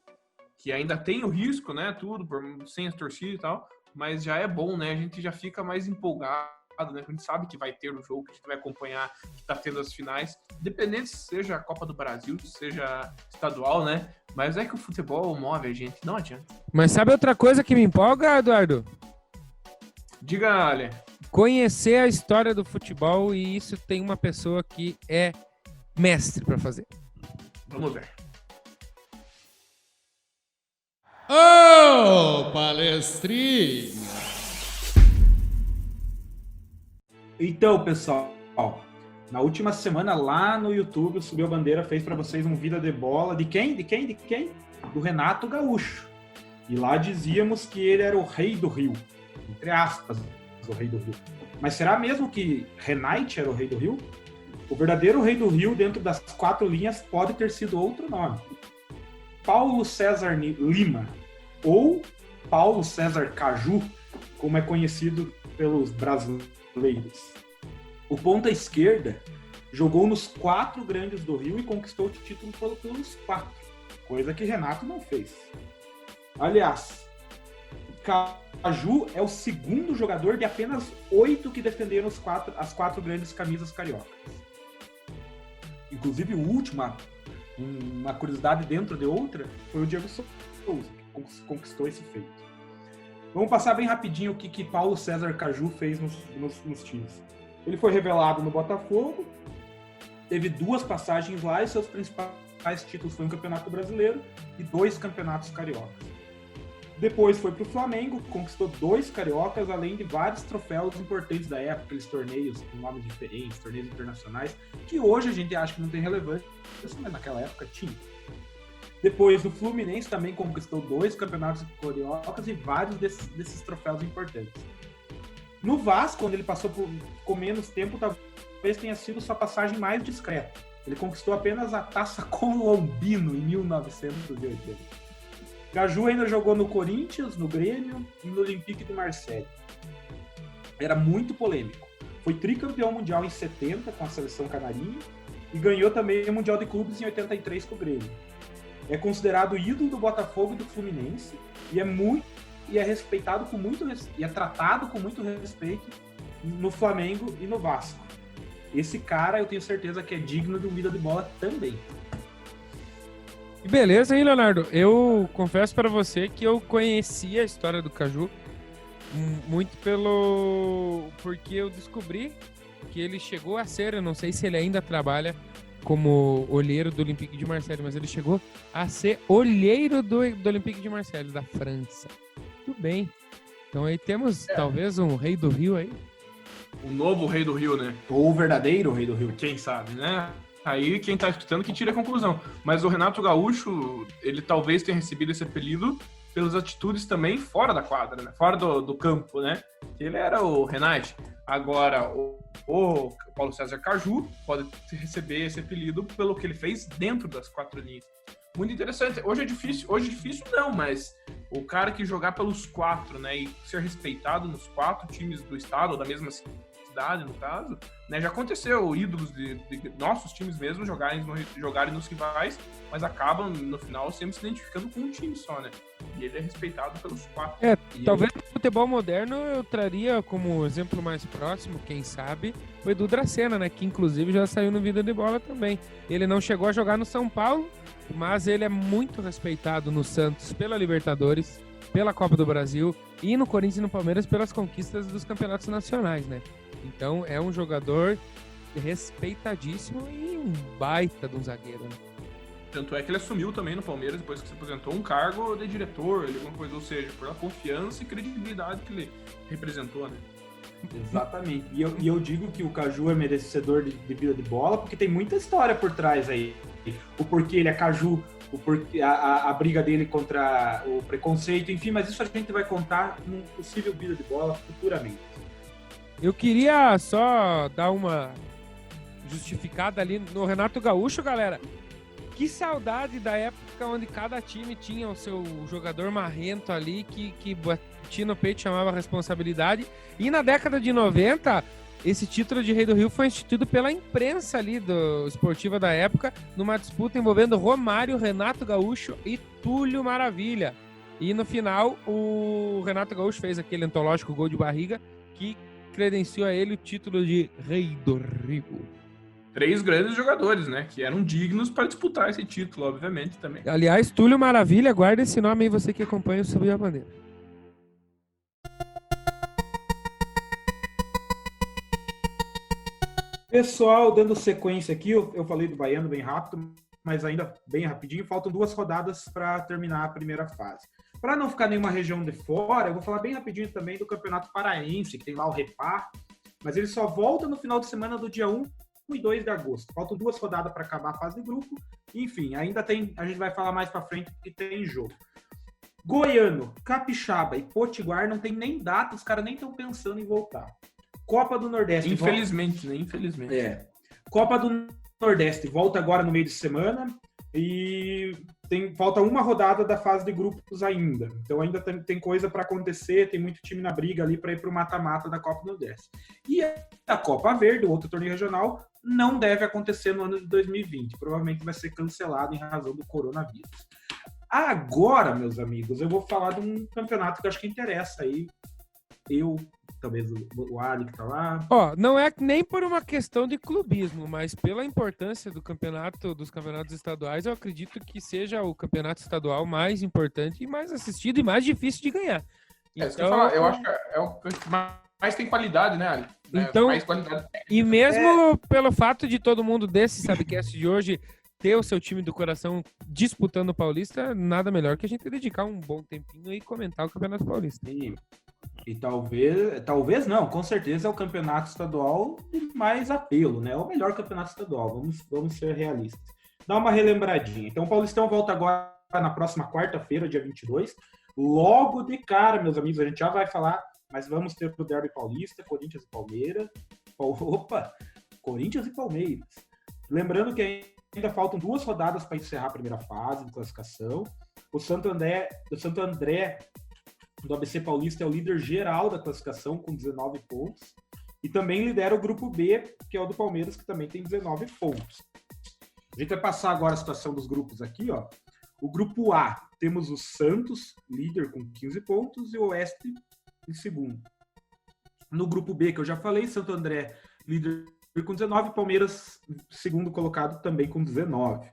ainda tem o risco, né, tudo, sem as torcidas e tal, mas já é bom, né? A gente já fica mais empolgado, né? A gente sabe que vai ter o jogo, que a gente vai acompanhar, que tá tendo as finais, independente se seja a Copa do Brasil, se seja estadual, né? Mas é que o futebol move a gente, não adianta. Mas sabe outra coisa que me empolga, Eduardo? Diga, Ale. Conhecer a história do futebol, e isso tem uma pessoa que é mestre para fazer. Vamos ver. Ô, palestrinha! Então, pessoal, na última semana lá no YouTube, o Subiu a Bandeira fez para vocês um Vida de Bola. De quem? Do Renato Gaúcho. E lá dizíamos que ele era o rei do Rio. Entre aspas, o rei do Rio. Mas será mesmo que Renate era o rei do Rio? O verdadeiro rei do Rio, dentro das 4 linhas, pode ter sido outro nome. Paulo César Lima, ou Paulo César Caju, como é conhecido pelos brasileiros. O ponta esquerda jogou nos 4 grandes do Rio e conquistou o título pelos 4, coisa que Renato não fez. Aliás, Caju é o segundo jogador de apenas 8 que defenderam as 4 grandes camisas cariocas. Inclusive, o último, uma curiosidade dentro de outra, foi o Diego Souza, que conquistou esse feito. Vamos passar bem rapidinho o que Paulo César Caju fez nos times. Ele foi revelado no Botafogo, teve 2 passagens lá e seus principais títulos foram um Campeonato Brasileiro e 2 Campeonatos Cariocas. Depois foi para o Flamengo, conquistou 2 cariocas, além de vários troféus importantes da época, aqueles torneios com nomes diferentes, torneios internacionais, que hoje a gente acha que não tem relevância, mas naquela época tinha. Depois o Fluminense também conquistou 2 campeonatos cariocas e vários desses troféus importantes. No Vasco, quando ele passou com menos tempo, talvez tenha sido sua passagem mais discreta. Ele conquistou apenas a Taça Colombino em 1980. Caju ainda jogou no Corinthians, no Grêmio e no Olympique de Marseille. Era muito polêmico. Foi tricampeão mundial em 70 com a seleção canarinha e ganhou também o Mundial de Clubes em 83 com o Grêmio. É considerado ídolo do Botafogo e do Fluminense e é respeitado com muito e é tratado com muito respeito no Flamengo e no Vasco. Esse cara eu tenho certeza que é digno de um vida de bola também. Beleza, hein, Leonardo? Eu confesso para você que eu conhecia a história do Caju muito porque eu descobri que ele chegou a ser, eu não sei se ele ainda trabalha como olheiro do Olympique de Marseille, mas ele chegou a ser olheiro do Olympique de Marseille, da França. Tudo bem. Então aí temos talvez um rei do Rio aí. O novo rei do Rio, né? Ou o verdadeiro rei do Rio. Quem sabe, né? Aí quem tá escutando que tira a conclusão. Mas o Renato Gaúcho, ele talvez tenha recebido esse apelido pelas atitudes também fora da quadra, né? Fora do campo, né? Ele era o Renate. Agora, o Paulo César Caju pode receber esse apelido pelo que ele fez dentro das 4 linhas. Muito interessante. Hoje é difícil não, mas o cara que jogar pelos 4, né, e ser respeitado nos 4 times do estado, ou da mesma cidade, no caso, né, já aconteceu ídolos de nossos times mesmo jogarem nos rivais, mas acabam, no final, sempre se identificando com um time só, né? E ele é respeitado pelos 4. Talvez no futebol moderno eu traria como exemplo mais próximo, quem sabe, o Edu Dracena, né? Que inclusive já saiu no Vida de Bola também. Ele não chegou a jogar no São Paulo, mas ele é muito respeitado no Santos pela Libertadores, pela Copa do Brasil e no Corinthians e no Palmeiras pelas conquistas dos campeonatos nacionais, né? Então é um jogador respeitadíssimo e um baita de um zagueiro, né? Tanto é que ele assumiu também no Palmeiras, depois que se aposentou, um cargo de diretor, alguma coisa, ou seja, pela confiança e credibilidade que ele representou, né? Exatamente. E eu digo que o Caju é merecedor de vida de bola, porque tem muita história por trás aí. O porquê ele é Caju, o porquê, a briga dele contra o preconceito, enfim, mas isso a gente vai contar num possível vida de bola futuramente. Eu queria só dar uma justificada ali no Renato Gaúcho, galera. Que saudade da época onde cada time tinha o seu jogador marrento ali que batia no peito e chamava a responsabilidade. E na década de 90, esse título de Rei do Rio foi instituído pela imprensa ali esportiva da época, numa disputa envolvendo Romário, Renato Gaúcho e Túlio Maravilha. E no final, o Renato Gaúcho fez aquele antológico gol de barriga que credenciou a ele o título de Rei do Rio. 3 grandes jogadores, né? Que eram dignos para disputar esse título, obviamente, também. Aliás, Túlio Maravilha, guarda esse nome aí, você que acompanha o Subiu a Bandeira. Pessoal, dando sequência aqui, eu falei do Baiano bem rápido, mas ainda bem rapidinho, faltam 2 rodadas para terminar a primeira fase. Para não ficar nenhuma região de fora, eu vou falar bem rapidinho também do Campeonato Paraense, que tem lá o Repar, mas ele só volta no final de semana do dia 1 e 2 de agosto. Faltam 2 rodadas para acabar a fase de grupo. Enfim, ainda tem, a gente vai falar mais para frente porque tem jogo. Goiano, Capixaba e Potiguar não tem nem data, os caras nem estão pensando em voltar. Copa do Nordeste. Infelizmente, né? Infelizmente. Copa do Nordeste volta agora no meio de semana e falta uma rodada da fase de grupos ainda. Então ainda tem coisa para acontecer, tem muito time na briga ali para ir para o mata-mata da Copa do Nordeste. E a Copa Verde, o outro torneio regional, não deve acontecer no ano de 2020. Provavelmente vai ser cancelado em razão do coronavírus. Agora, meus amigos, eu vou falar de um campeonato que eu acho que interessa aí. Talvez o Ali que tá lá. Não é nem por uma questão de clubismo, mas pela importância dos campeonatos estaduais, eu acredito que seja o campeonato estadual mais importante e mais assistido e mais difícil de ganhar. Então, eu acho que é o que mais tem qualidade, né, Ali? Então, mais qualidade. E mesmo pelo fato de todo mundo desse Sabcast de hoje ter o seu time do coração disputando o Paulista, nada melhor que a gente dedicar um bom tempinho e comentar o Campeonato Paulista. E talvez não, com certeza é o campeonato estadual de mais apelo, né? É o melhor campeonato estadual, vamos ser realistas. Dá uma relembradinha. Então o Paulistão volta agora na próxima quarta-feira, dia 22. Logo de cara, meus amigos, a gente já vai falar, mas vamos ter o Derby Paulista, Corinthians e Palmeiras. Corinthians e Palmeiras. Lembrando que ainda faltam 2 rodadas para encerrar a primeira fase de classificação. O Santo André do ABC Paulista é o líder geral da classificação com 19 pontos e também lidera o grupo B, que é o do Palmeiras, que também tem 19 pontos. A gente vai passar agora a situação dos grupos aqui, ó. O grupo A, temos o Santos, líder com 15 pontos, e o Oeste em segundo. No grupo B, que eu já falei, Santo André, líder com 19, Palmeiras, segundo colocado, também com 19.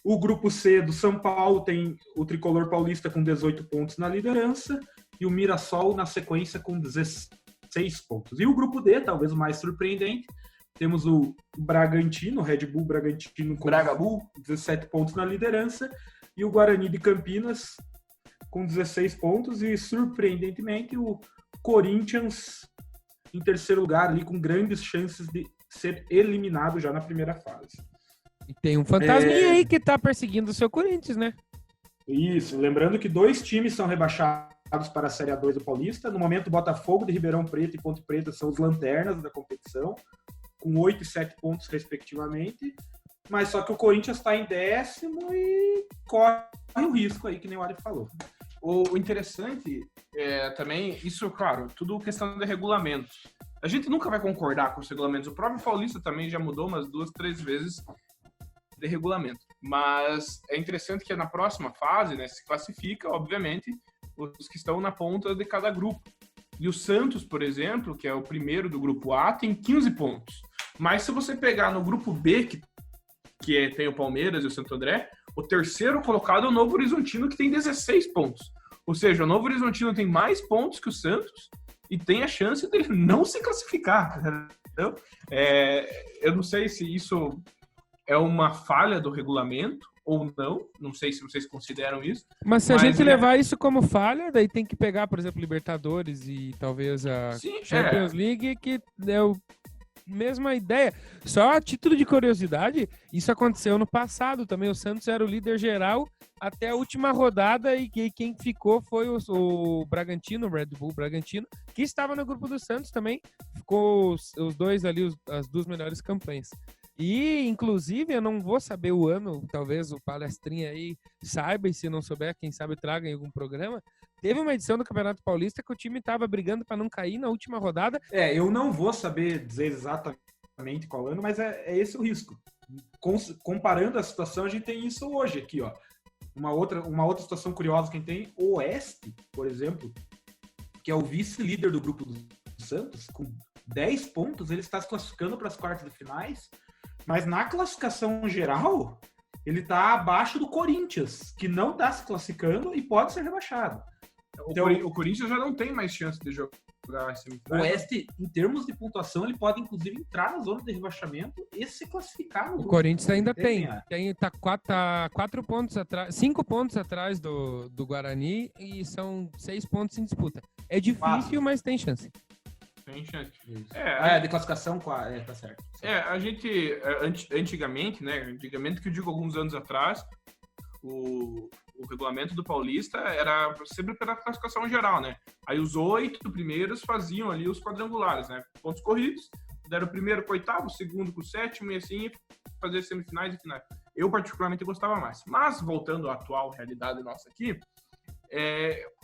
O grupo C do São Paulo tem o Tricolor Paulista com 18 pontos na liderança e o Mirassol na sequência com 16 pontos. E o grupo D, talvez o mais surpreendente, temos o Bragantino, o Red Bull Bragantino com 17 pontos na liderança e o Guarani de Campinas com 16 pontos e, surpreendentemente, o Corinthians em terceiro lugar ali com grandes chances de ser eliminado já na primeira fase. E tem um fantasminha aí que tá perseguindo o seu Corinthians, né? Isso, lembrando que 2 times são rebaixados para a Série A2 do Paulista. No momento, Botafogo de Ribeirão Preto e Ponte Preta são os lanternas da competição, com 8 e 7 pontos, respectivamente. Mas só que o Corinthians está em 10º e corre o risco aí, que nem o Ali falou. O interessante é também, isso, claro, tudo questão de regulamento. A gente nunca vai concordar com os regulamentos. O próprio Paulista também já mudou umas 2, 3 vezes de regulamento. Mas é interessante que na próxima fase, né, se classifica, obviamente, os que estão na ponta de cada grupo. E o Santos, por exemplo, que é o primeiro do grupo A, tem 15 pontos. Mas se você pegar no grupo B, que tem o Palmeiras e o Santo André, o terceiro colocado é o Novo Horizontino, que tem 16 pontos. Ou seja, o Novo Horizontino tem mais pontos que o Santos e tem a chance dele não se classificar. Entendeu? Eu não sei se isso é uma falha do regulamento ou não sei se vocês consideram isso. Mas se a gente levar isso como falha, daí tem que pegar, por exemplo, Libertadores e talvez a Champions League, que é a mesma ideia. Só a título de curiosidade, isso aconteceu no passado também. O Santos era o líder geral até a última rodada e quem ficou foi o Bragantino, o Red Bull Bragantino, que estava no grupo do Santos também. Ficou os dois ali, as 2 melhores campanhas. E, inclusive, eu não vou saber o ano, talvez o palestrinha aí saiba, e se não souber, quem sabe traga em algum programa. Teve uma edição do Campeonato Paulista que o time estava brigando para não cair na última rodada. Eu não vou saber dizer exatamente qual ano, mas é esse o risco. Comparando a situação, a gente tem isso hoje aqui, ó. Uma outra situação curiosa que a gente tem, o Oeste, por exemplo, que é o vice-líder do grupo do Santos, com 10 pontos, ele está se classificando para as quartas de finais. Mas na classificação geral, ele está abaixo do Corinthians, que não está se classificando e pode ser rebaixado. Então, o Corinthians já não tem mais chance de jogar esse O Oeste, em termos de pontuação, ele pode inclusive entrar na zona de rebaixamento e se classificar no grupo. O Corinthians ainda tá 4 pontos atrás, 5 pontos atrás do Guarani e são 6 pontos em disputa. É difícil, mas tem chance. Tem chance. De classificação, tá certo. A gente, antigamente, né? Antigamente, que eu digo alguns anos atrás, o o regulamento do Paulista era sempre pela classificação geral, né? Aí os 8 primeiros faziam ali os quadrangulares, né? Pontos corridos, deram o primeiro com o oitavo, o segundo com o sétimo e assim fazer semifinais e finais. Eu particularmente gostava mais. Mas, voltando à atual realidade nossa aqui,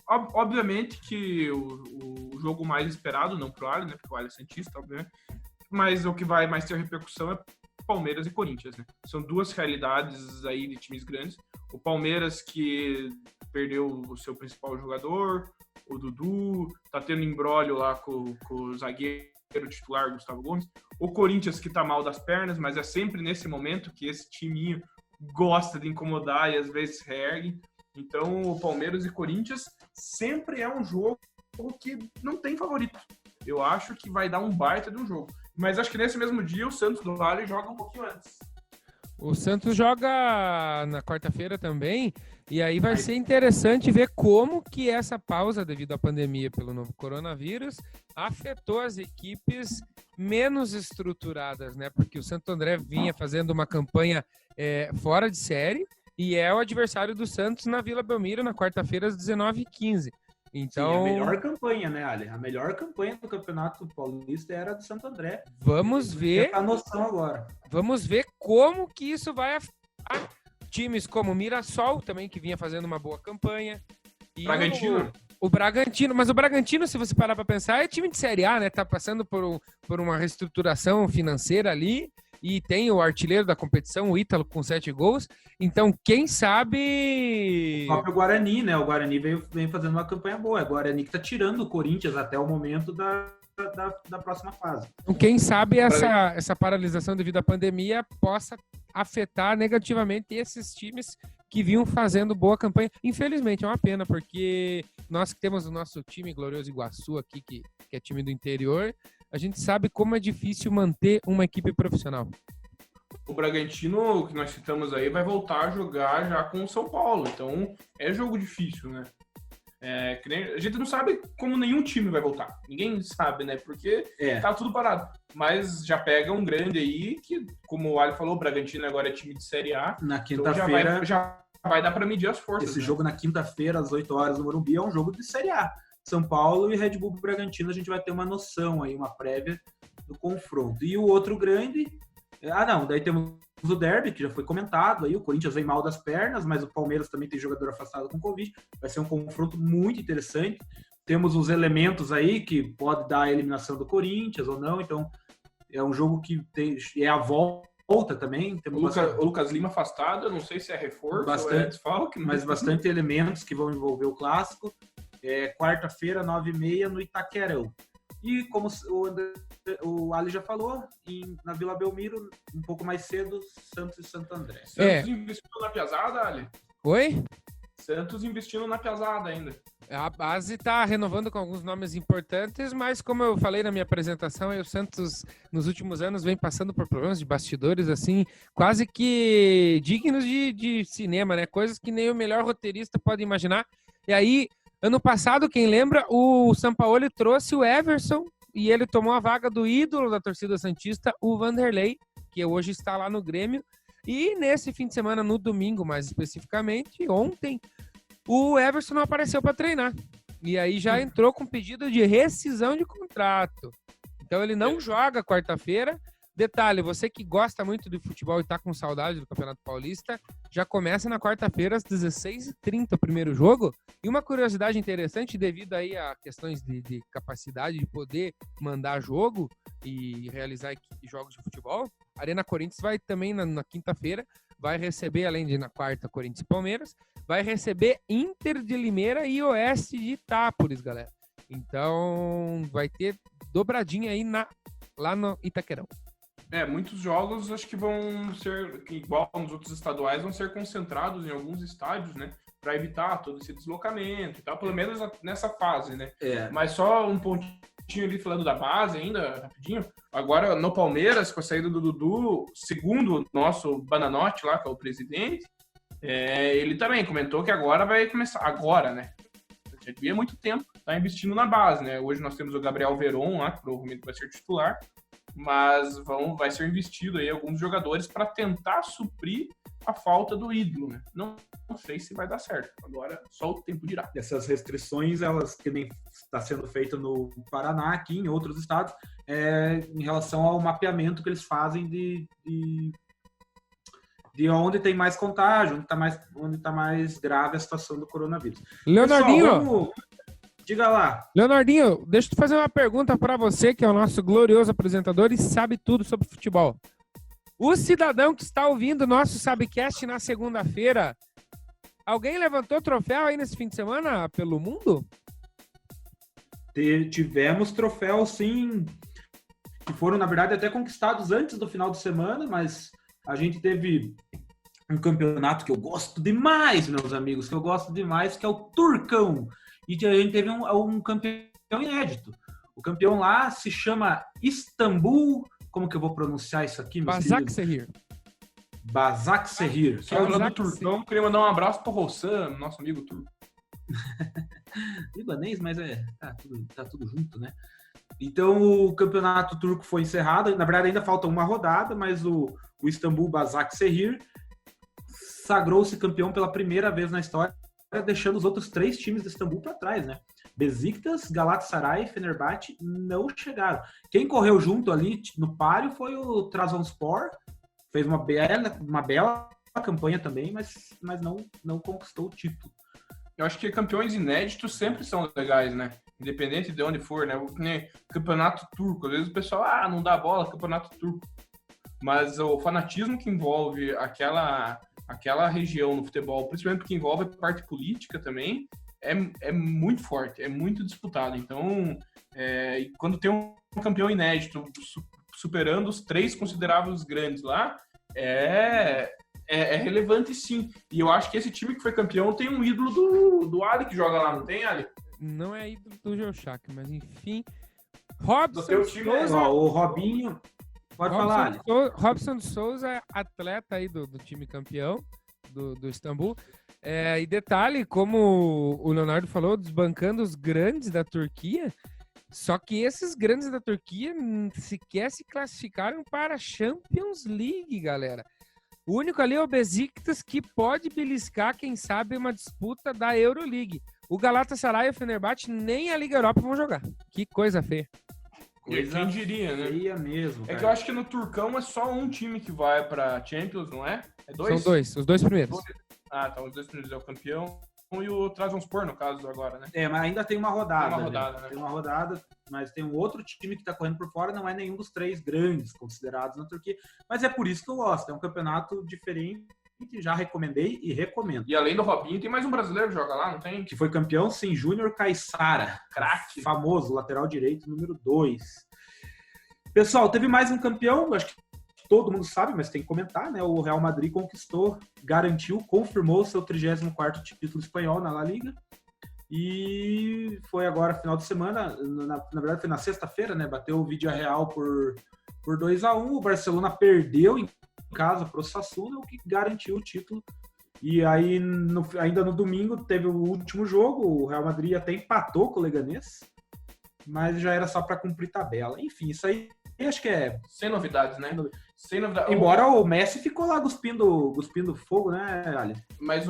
obviamente que o jogo mais esperado, não pro Ali, né? Porque o Ali é santista, obviamente, mas o que vai mais ter repercussão é Palmeiras e Corinthians, né? São duas realidades aí de times grandes. O Palmeiras que perdeu o seu principal jogador, o Dudu, tá tendo imbróglio lá com o zagueiro titular Gustavo Gomes. O Corinthians que tá mal das pernas, mas é sempre nesse momento que esse timinho gosta de incomodar e às vezes reergue. Então o Palmeiras e Corinthians sempre é um jogo que não tem favorito. Eu acho que vai dar um baita de um jogo. Mas acho que nesse mesmo dia o Santos do Vale joga um pouquinho antes. O Santos joga na quarta-feira também, e aí vai ser interessante ver como que essa pausa devido à pandemia pelo novo coronavírus afetou as equipes menos estruturadas, né? Porque o Santo André vinha fazendo uma campanha fora de série e é o adversário do Santos na Vila Belmiro na quarta-feira às 19h15. Então, sim, a melhor campanha, né, Ali? A melhor campanha do Campeonato Paulista era do Santo André. Vamos ver. A noção agora. Vamos ver como que isso vai afetar times como o Mirassol, também, que vinha fazendo uma boa campanha. E Bragantino. O Bragantino. Mas o Bragantino, se você parar para pensar, é time de Série A, né? Tá passando por uma reestruturação financeira ali. E tem o artilheiro da competição, o Ítalo, com 7 gols. Então, quem sabe... O próprio Guarani, né? O Guarani vem fazendo uma campanha boa. É o Guarani que tá tirando o Corinthians até o momento da próxima fase. Então, quem sabe essa paralisação devido à pandemia possa afetar negativamente esses times que vinham fazendo boa campanha. Infelizmente, é uma pena, porque nós que temos o nosso time Glorioso Iguaçu aqui, que é time do interior, a gente sabe como é difícil manter uma equipe profissional. O Bragantino, que nós citamos aí, vai voltar a jogar já com o São Paulo. Então, é jogo difícil, né? A gente não sabe como nenhum time vai voltar. Ninguém sabe, né? Porque tá tudo parado. Mas já pega um grande aí, que, como o Ali falou, o Bragantino agora é time de Série A. Na quinta-feira... Então já vai dar para medir as forças. Esse jogo na quinta-feira, às 8 horas no Morumbi, é um jogo de Série A. São Paulo e Red Bull Bragantino, a gente vai ter uma noção aí, uma prévia do confronto. E o outro grande... daí temos o derby, que já foi comentado, aí o Corinthians vem mal das pernas, mas o Palmeiras também tem jogador afastado com Covid, vai ser um confronto muito interessante. Temos os elementos aí que pode dar a eliminação do Corinthians ou não, então é um jogo que é a volta também. Temos o Lucas Lima afastado, eu não sei se é reforço ou é desfalque, mas bastante elementos que vão envolver o clássico. Quarta-feira, 9h30, no Itaquerão. E como o Ali já falou, na Vila Belmiro, um pouco mais cedo, Santos e Santo André. Santos investindo na piazada, Ali? Oi? Santos investindo na piazada ainda. A base está renovando com alguns nomes importantes, mas como eu falei na minha apresentação, o Santos nos últimos anos vem passando por problemas de bastidores, assim, quase que dignos de cinema, né? Coisas que nem o melhor roteirista pode imaginar. E aí, ano passado, quem lembra, o Sampaoli trouxe o Everson e ele tomou a vaga do ídolo da torcida santista, o Vanderlei, que hoje está lá no Grêmio. E nesse fim de semana, no domingo mais especificamente, ontem, o Everson não apareceu para treinar. E aí já entrou com pedido de rescisão de contrato. Então ele não joga quarta-feira. Detalhe, você que gosta muito de futebol e tá com saudade do Campeonato Paulista, já começa na quarta-feira às 16h30 o primeiro jogo. E uma curiosidade interessante, devido aí a questões de capacidade de poder mandar jogo e realizar jogos de futebol, a Arena Corinthians vai também na quinta-feira, vai receber, além de na quarta, Corinthians e Palmeiras, vai receber Inter de Limeira e Oeste de Itápolis, galera. Então vai ter dobradinha aí lá no Itaquerão. Muitos jogos acho que vão ser, igual nos outros estaduais, vão ser concentrados em alguns estádios, né? Para evitar todo esse deslocamento e tal, pelo menos nessa fase, né? Mas só um pontinho ali falando da base ainda, rapidinho. Agora, no Palmeiras, com a saída do Dudu, segundo o nosso Bananote lá, que é o presidente, ele também comentou que agora vai começar. Agora, né? Já devia há muito tempo tá investindo na base, né? Hoje nós temos o Gabriel Veron lá, que provavelmente vai ser titular. mas vai ser investido aí alguns jogadores para tentar suprir a falta do ídolo, né? Não sei se vai dar certo. Agora, só o tempo dirá. Essas restrições, elas que nem está sendo feita no Paraná, aqui em outros estados, em relação ao mapeamento que eles fazem de onde tem mais contágio, onde tá mais grave a situação do coronavírus. Leonardinho, Pessoal, diga lá. Leonardinho, deixa eu fazer uma pergunta para você, que é o nosso glorioso apresentador e sabe tudo sobre futebol. O cidadão que está ouvindo o nosso Sabcast na segunda-feira, alguém levantou troféu aí nesse fim de semana pelo mundo? Tivemos troféus, sim, que foram, na verdade, até conquistados antes do final de semana, mas a gente teve um campeonato que eu gosto demais, meus amigos, que é o Turcão. E a gente teve um campeão inédito. O campeão lá se chama Istambul. Como que eu vou pronunciar isso aqui, meus queridos? Basaksehir. Só falando do Turcão, queria mandar um abraço pro Rossan, nosso amigo turco. Libanês, mas tá tudo junto, né? Então, o campeonato turco foi encerrado. Na verdade, ainda falta uma rodada, mas o Istambul Basaksehir sagrou-se campeão pela primeira vez na história, deixando os outros 3 times de Istambul para trás, né? Besiktas, Galatasaray e Fenerbahçe não chegaram. Quem correu junto ali no páreo foi o Trabzonspor, fez uma bela campanha também, mas não conquistou o título. Eu acho que campeões inéditos sempre são legais, né? Independente de onde for, né? Campeonato turco, às vezes o pessoal, não dá bola, campeonato turco. Mas o fanatismo que envolve aquela região no futebol, principalmente porque envolve a parte política também, é muito forte, é muito disputado. Então, quando tem um campeão inédito superando os 3 consideráveis grandes lá, é relevante sim. E eu acho que esse time que foi campeão tem um ídolo do Ali que joga lá, não tem, Ali? Não é ídolo do Geochac, mas enfim. Robson Souza, o Robinho. Pode falar, Ali. Robson de Souza é atleta aí do time campeão do Istambul. E detalhe, como o Leonardo falou, desbancando os grandes da Turquia, só que esses grandes da Turquia sequer se classificaram para a Champions League, galera. O único ali é o Besiktas, que pode beliscar, quem sabe, uma disputa da Euroleague. O Galatasaray e o Fenerbahçe nem a Liga Europa vão jogar. Que coisa feia. Quem diria, né? Feia mesmo, cara. Que eu acho que no Turcão é só um time que vai pra Champions, não é? É 2? São 2, os 2 primeiros. Então os 2 primeiros é o campeão e o Trabzonspor, no caso, agora, né? Mas ainda tem uma rodada. Né? Tem uma rodada, mas tem um outro time que tá correndo por fora, não é nenhum dos 3 grandes considerados na Turquia, mas é por isso que eu gosto, é um campeonato diferente, que já recomendei e recomendo. E além do Robinho, tem mais um brasileiro que joga lá, não tem? Que foi campeão, sim, Júnior Caissara, craque, famoso, lateral direito, número 2. Pessoal, teve mais um campeão, acho que todo mundo sabe, mas tem que comentar, né? O Real Madrid confirmou seu 34º título espanhol na La Liga. E foi agora, final de semana, na verdade foi na sexta-feira, né? Bateu o Villarreal por 2-1. O Barcelona perdeu em casa para o Osasuna, o que garantiu o título. E aí, ainda no domingo, teve o último jogo. O Real Madrid até empatou com o Leganés, mas já era só para cumprir tabela. Enfim, isso aí acho que é... Sem novidades, né? Sem novidades. Embora o Messi ficou lá cuspindo fogo, né, Ali? Mas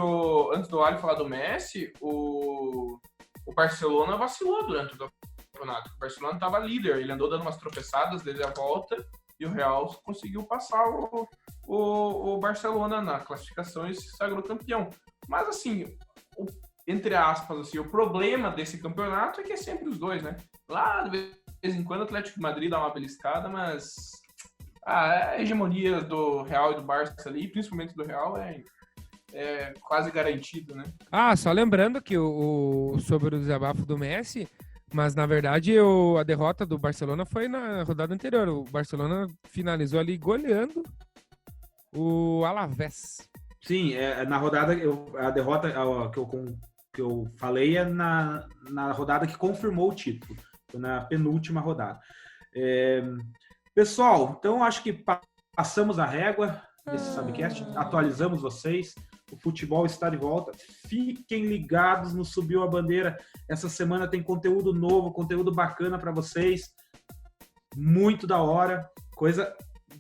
antes do Ali falar do Messi, o Barcelona vacilou durante o campeonato. O Barcelona estava líder, ele andou dando umas tropeçadas desde a volta e o Real conseguiu passar o Barcelona na classificação e se sagrou campeão. Mas assim, entre aspas, assim, o problema desse campeonato é que é sempre os dois, né? Lá, de vez em quando, o Atlético de Madrid dá uma beliscada, mas a hegemonia do Real e do Barça ali, principalmente do Real, é quase garantido, né? Só lembrando que sobre o desabafo do Messi, mas na verdade a derrota do Barcelona foi na rodada anterior. O Barcelona finalizou ali goleando o Alavés. Sim, na rodada, a derrota que eu falei é na rodada que confirmou o título, na penúltima rodada. Pessoal, então acho que passamos a régua desse Sabcast, atualizamos vocês, o futebol está de volta, fiquem ligados no Subiu a Bandeira, essa semana tem conteúdo novo, conteúdo bacana para vocês, muito da hora, coisa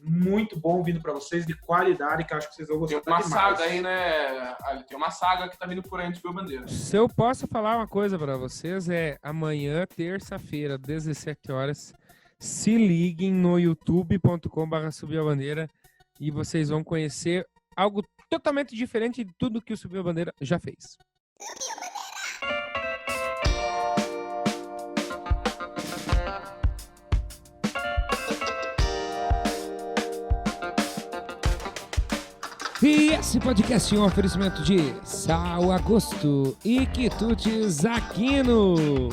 muito bom vindo para vocês, de qualidade, que eu acho que vocês vão gostar Tem uma demais. saga aí, né? Tem uma saga que tá vindo por aí no Subiu a Bandeira. Se eu posso falar uma coisa para vocês, amanhã, terça-feira, 17 horas, se liguem no youtube.com/subiuabandeira e vocês vão conhecer algo totalmente diferente de tudo que o Subiu a Bandeira já fez. E esse podcast é um oferecimento de Sal Agosto e Quitutes Aquino.